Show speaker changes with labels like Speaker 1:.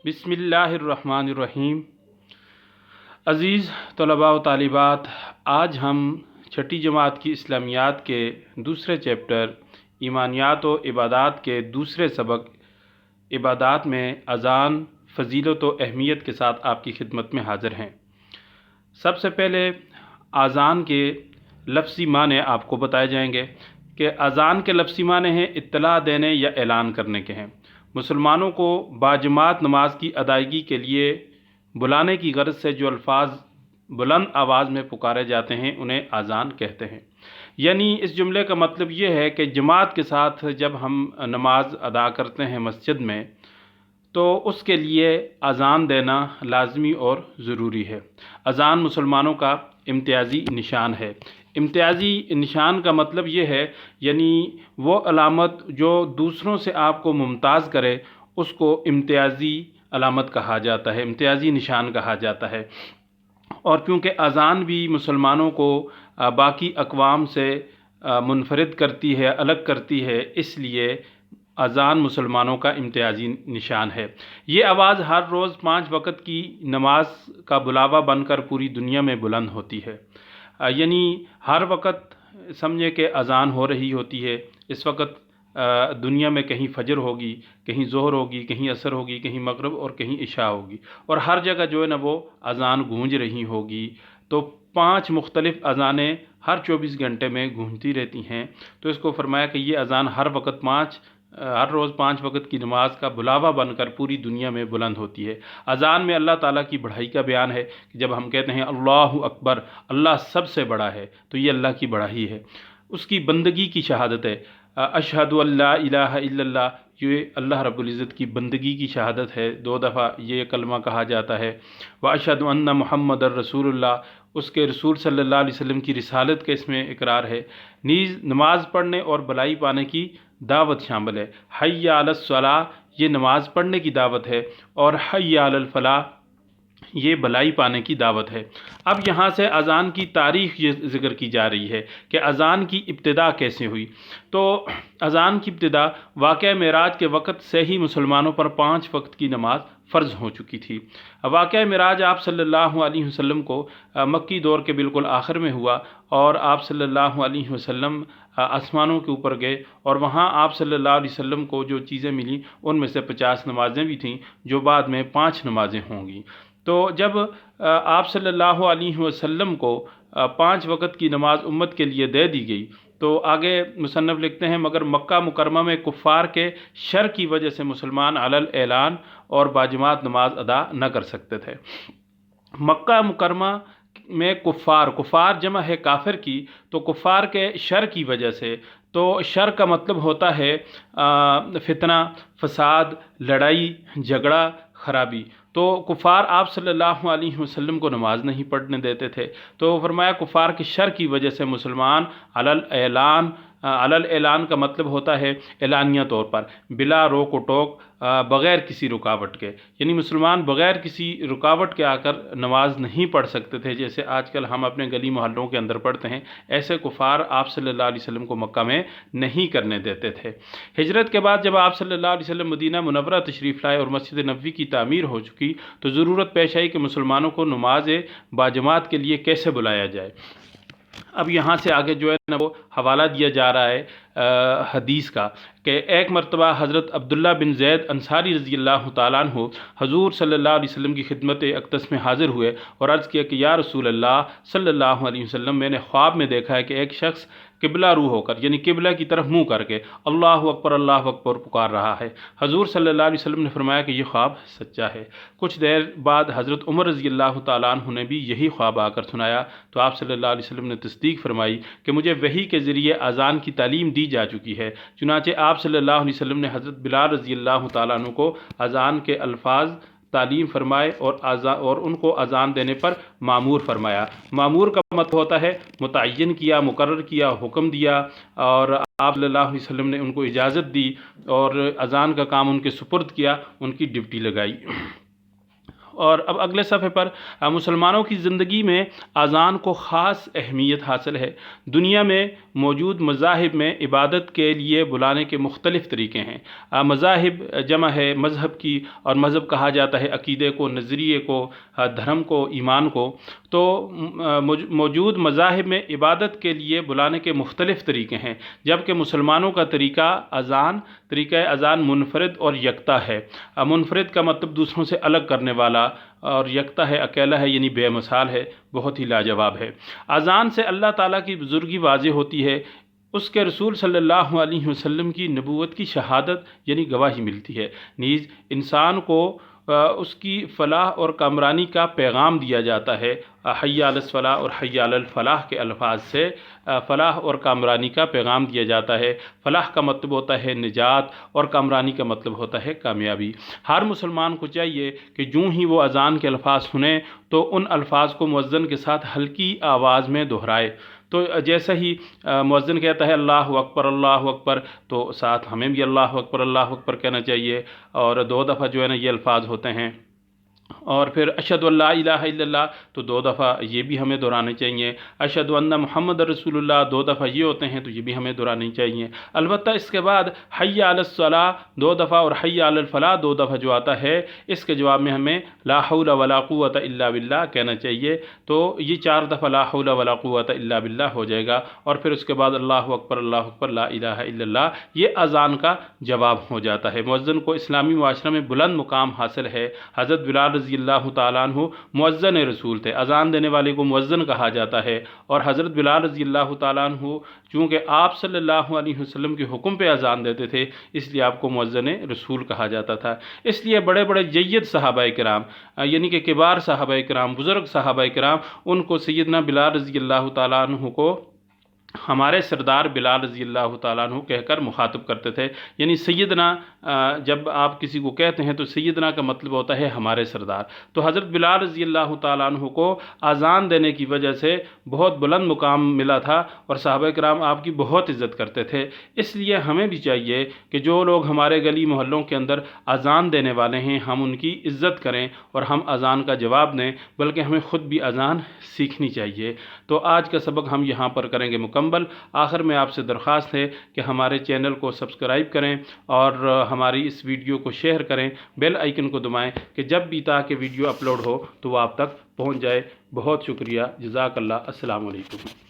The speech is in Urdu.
Speaker 1: بسم اللہ الرحمن الرحیم۔ عزیز طلباء و طالبات، آج ہم چھٹی جماعت کی اسلامیات کے دوسرے چیپٹر ایمانیات و عبادات کے دوسرے سبق عبادات میں اذان، فضیلت و اہمیت کے ساتھ آپ کی خدمت میں حاضر ہیں۔ سب سے پہلے اذان کے لفظی معنی آپ کو بتائے جائیں گے کہ اذان کے لفظی معنی ہیں اطلاع دینے یا اعلان کرنے کے ہیں۔ مسلمانوں کو باجماعت نماز کی ادائیگی کے لیے بلانے کی غرض سے جو الفاظ بلند آواز میں پکارے جاتے ہیں انہیں اذان کہتے ہیں۔ یعنی اس جملے کا مطلب یہ ہے کہ جماعت کے ساتھ جب ہم نماز ادا کرتے ہیں مسجد میں تو اس کے لیے اذان دینا لازمی اور ضروری ہے۔ اذان مسلمانوں کا امتیازی نشان ہے۔ امتیازی نشان کا مطلب یہ ہے یعنی وہ علامت جو دوسروں سے آپ کو ممتاز کرے اس کو امتیازی علامت کہا جاتا ہے، امتیازی نشان کہا جاتا ہے۔ اور کیونکہ اذان بھی مسلمانوں کو باقی اقوام سے منفرد کرتی ہے، الگ کرتی ہے، اس لیے اذان مسلمانوں کا امتیازی نشان ہے۔ یہ آواز ہر روز 5 وقت کی نماز کا بلاوا بن کر پوری دنیا میں بلند ہوتی ہے۔ یعنی ہر وقت سمجھے کہ اذان ہو رہی ہوتی ہے۔ اس وقت دنیا میں کہیں فجر ہوگی، کہیں ظہر ہوگی، کہیں عصر ہوگی، کہیں مغرب اور کہیں عشاء ہوگی، اور ہر جگہ جو ہے نا وہ اذان گونج رہی ہوگی۔ تو 5 مختلف اذانیں ہر 24 گھنٹے میں گونجتی رہتی ہیں۔ تو اس کو فرمایا کہ یہ اذان ہر روز 5 وقت کی نماز کا بلاوا بن کر پوری دنیا میں بلند ہوتی ہے۔ اذان میں اللہ تعالیٰ کی بڑائی کا بیان ہے کہ جب ہم کہتے ہیں اللہ اکبر، اللہ سب سے بڑا ہے، تو یہ اللہ کی بڑائی ہے، اس کی بندگی کی شہادت ہے۔ اشہد ان لا الہ الا اللہ، یہ اللہ رب العزت کی بندگی کی شہادت ہے، 2 دفعہ یہ کلمہ کہا جاتا ہے۔ واشہد ان محمد الرسول اللہ، اس کے رسول صلی اللہ علیہ وسلم کی رسالت کا اس میں اقرار ہے۔ نیز نماز پڑھنے اور بھلائی پانے کی دعوت شامل ہے۔ حی علی الصلاۃ، یہ نماز پڑھنے کی دعوت ہے، اور حی علی الفلاح، یہ بھلائی پانے کی دعوت ہے۔ اب یہاں سے اذان کی تاریخ ذکر کی جا رہی ہے کہ اذان کی ابتدا کیسے ہوئی۔ تو اذان کی ابتدا واقعہ معراج کے وقت سے ہی مسلمانوں پر 5 وقت کی نماز فرض ہو چکی تھی۔ واقعہ معراج آپ صلی اللہ علیہ وسلم کو مکی دور کے بالکل آخر میں ہوا، اور آپ صلی اللہ علیہ وسلم آسمانوں کے اوپر گئے، اور وہاں آپ صلی اللہ علیہ وسلم کو جو چیزیں ملیں ان میں سے 50 نمازیں بھی تھیں جو بعد میں 5 نمازیں ہوں گی۔ تو جب آپ صلی اللہ علیہ وسلم کو 5 وقت کی نماز امت کے لیے دے دی گئی تو آگے مصنف لکھتے ہیں مگر مکہ مکرمہ میں کفار کے شر کی وجہ سے مسلمان علی الاعلان اور باجماعت نماز ادا نہ کر سکتے تھے۔ مکہ مکرمہ میں کفار جمع ہے کافر کی، تو کفار کے شر کی وجہ سے، تو شر کا مطلب ہوتا ہے فتنہ، فساد، لڑائی، جھگڑا، خرابی۔ تو کفار آپ صلی اللہ علیہ وسلم کو نماز نہیں پڑھنے دیتے تھے، تو فرمایا کفار کے شر کی وجہ سے مسلمان علی الاعلان کا مطلب ہوتا ہے اعلانیہ طور پر، بلا روک و ٹوک، بغیر کسی رکاوٹ کے، یعنی مسلمان بغیر کسی رکاوٹ کے آ کر نماز نہیں پڑھ سکتے تھے جیسے آج کل ہم اپنے گلی محلوں کے اندر پڑھتے ہیں۔ ایسے کفار آپ صلی اللہ علیہ وسلم کو مکہ میں نہیں کرنے دیتے تھے۔ ہجرت کے بعد جب آپ صلی اللہ علیہ وسلم مدینہ منورہ تشریف لائے اور مسجد نبوی کی تعمیر ہو چکی تو ضرورت پیش آئی کہ مسلمانوں کو نماز باجماعت کے لیے کیسے بلایا جائے۔ اب یہاں سے آگے جو ہے نا وہ حوالہ دیا جا رہا ہے حدیث کا کہ ایک مرتبہ حضرت عبداللہ بن زید انصاری رضی اللہ تعالیٰ عنہ حضور صلی اللہ علیہ وسلم کی خدمت اقدس میں حاضر ہوئے اور عرض کیا کہ یا رسول اللہ صلی اللہ علیہ وسلم، میں نے خواب میں دیکھا ہے کہ ایک شخص قبلہ رو ہو کر، یعنی قبلہ کی طرف منہ کر کے اللہ اکبر پکار رہا ہے۔ حضور صلی اللہ علیہ وسلم نے فرمایا کہ یہ خواب سچا ہے۔ کچھ دیر بعد حضرت عمر رضی اللہ تعالیٰ عنہ نے بھی یہی خواب آ کر سنایا تو آپ صلی اللہ علیہ وسلم نے تصدیق فرمائی کہ مجھے وحی کے ذریعے اذان کی تعلیم دی جا چکی ہے۔ چنانچہ آپ صلی اللہ علیہ وسلم نے حضرت بلال رضی اللہ تعالیٰ عنہ کو اذان کے الفاظ تعلیم فرمائے اور ان کو اذان دینے پر مامور فرمایا۔ مامور کا مطلب ہوتا ہے متعین کیا، مقرر کیا، حکم دیا، اور آپ صلی اللہ علیہ وسلم نے ان کو اجازت دی اور اذان کا کام ان کے سپرد کیا، ان کی ڈیوٹی لگائی۔ اور اب اگلے صفحے پر مسلمانوں کی زندگی میں اذان کو خاص اہمیت حاصل ہے۔ دنیا میں موجود مذاہب میں عبادت کے لیے بلانے کے مختلف طریقے ہیں۔ مذاہب جمع ہے مذہب کی، اور مذہب کہا جاتا ہے عقیدے کو، نظریے کو، دھرم کو، ایمان کو۔ تو موجود مذاہب میں عبادت کے لیے بلانے کے مختلف طریقے ہیں، جبکہ مسلمانوں کا طریقہ اذان منفرد اور یکتا ہے۔ منفرد کا مطلب دوسروں سے الگ کرنے والا، اور یکتا ہے اکیلا ہے، یعنی بے مثال ہے، بہت ہی لاجواب ہے۔ اذان سے اللہ تعالیٰ کی بزرگی واضح ہوتی ہے، اس کے رسول صلی اللہ علیہ وسلم کی نبوت کی شہادت یعنی گواہی ملتی ہے، نیز انسان کو اس کی فلاح اور کامرانی کا پیغام دیا جاتا ہے۔ حی علی الصلاح اور حی علی الفلاح کے الفاظ سے فلاح اور کامرانی کا پیغام دیا جاتا ہے۔ فلاح کا مطلب ہوتا ہے نجات، اور کامرانی کا مطلب ہوتا ہے کامیابی۔ ہر مسلمان کو چاہیے کہ جوں ہی وہ اذان کے الفاظ سنیں تو ان الفاظ کو مؤذن کے ساتھ ہلکی آواز میں دہرائے۔ تو جیسا ہی مؤذن کہتا ہے اللہ اکبر، تو ساتھ ہمیں بھی اللہ اکبر کہنا چاہیے، اور 2 دفعہ جو ہے نا یہ الفاظ ہوتے ہیں۔ اور پھر اشہد ان لا الہ الا اللہ، تو 2 دفعہ یہ بھی ہمیں دہرانے چاہیے۔ اشہد ان محمد رسول اللہ، 2 دفعہ یہ ہوتے ہیں، تو یہ بھی ہمیں دہرانے چاہیے۔ البتہ اس کے بعد حی علی الصلاح 2 دفعہ اور حی علی الفلاح 2 دفعہ جو آتا ہے، اس کے جواب میں ہمیں لا حول ولا قوت الا باللہ کہنا چاہیے۔ تو یہ 4 دفعہ لا حول ولا قوت الا باللہ ہو جائے گا، اور پھر اس کے بعد اللہ اکبر لا الہ الا اللہ، یہ اذان کا جواب ہو جاتا ہے۔ مؤذن کو اسلامی معاشرے میں بلند مقام حاصل ہے۔ حضرت بلال رضی اللہ تعالیٰ عنہ مؤذن رسول تھے، اذان دینے والے کو مؤذن کہا جاتا ہے، اور حضرت بلال رضی اللہ تعالیٰ عنہ چونکہ آپ صلی اللہ علیہ وسلم کے حکم پہ اذان دیتے تھے، اس لیے آپ کو مؤذن رسول کہا جاتا تھا۔ اس لیے بڑے بڑے جید صحابہ کرام، یعنی کہ کبار صحابہ کرام، بزرگ صحابہ کرام، ان کو سیدنا بلال رضی اللہ تعالیٰ عنہ کو ہمارے سردار بلال رضی اللہ تعالیٰ عنہ کہہ کر مخاطب کرتے تھے، یعنی سیدنا جب آپ کسی کو کہتے ہیں تو سیدنا کا مطلب ہوتا ہے ہمارے سردار۔ تو حضرت بلال رضی اللہ تعالیٰ عنہ کو اذان دینے کی وجہ سے بہت بلند مقام ملا تھا، اور صحابہ کرام آپ کی بہت عزت کرتے تھے۔ اس لیے ہمیں بھی چاہیے کہ جو لوگ ہمارے گلی محلوں کے اندر اذان دینے والے ہیں، ہم ان کی عزت کریں اور ہم اذان کا جواب دیں، بلکہ ہمیں خود بھی اذان سیکھنی چاہیے۔ تو آج کا سبق ہم یہاں پر کریں گے مکمل۔ آخر میں آپ سے درخواست ہے کہ ہمارے چینل کو سبسکرائب کریں، اور ہماری اس ویڈیو کو شیئر کریں، بیل آئیکن کو دبائیں کہ جب بھی تاکہ ویڈیو اپلوڈ ہو تو وہ آپ تک پہنچ جائے۔ بہت شکریہ، جزاک اللہ، السلام علیکم۔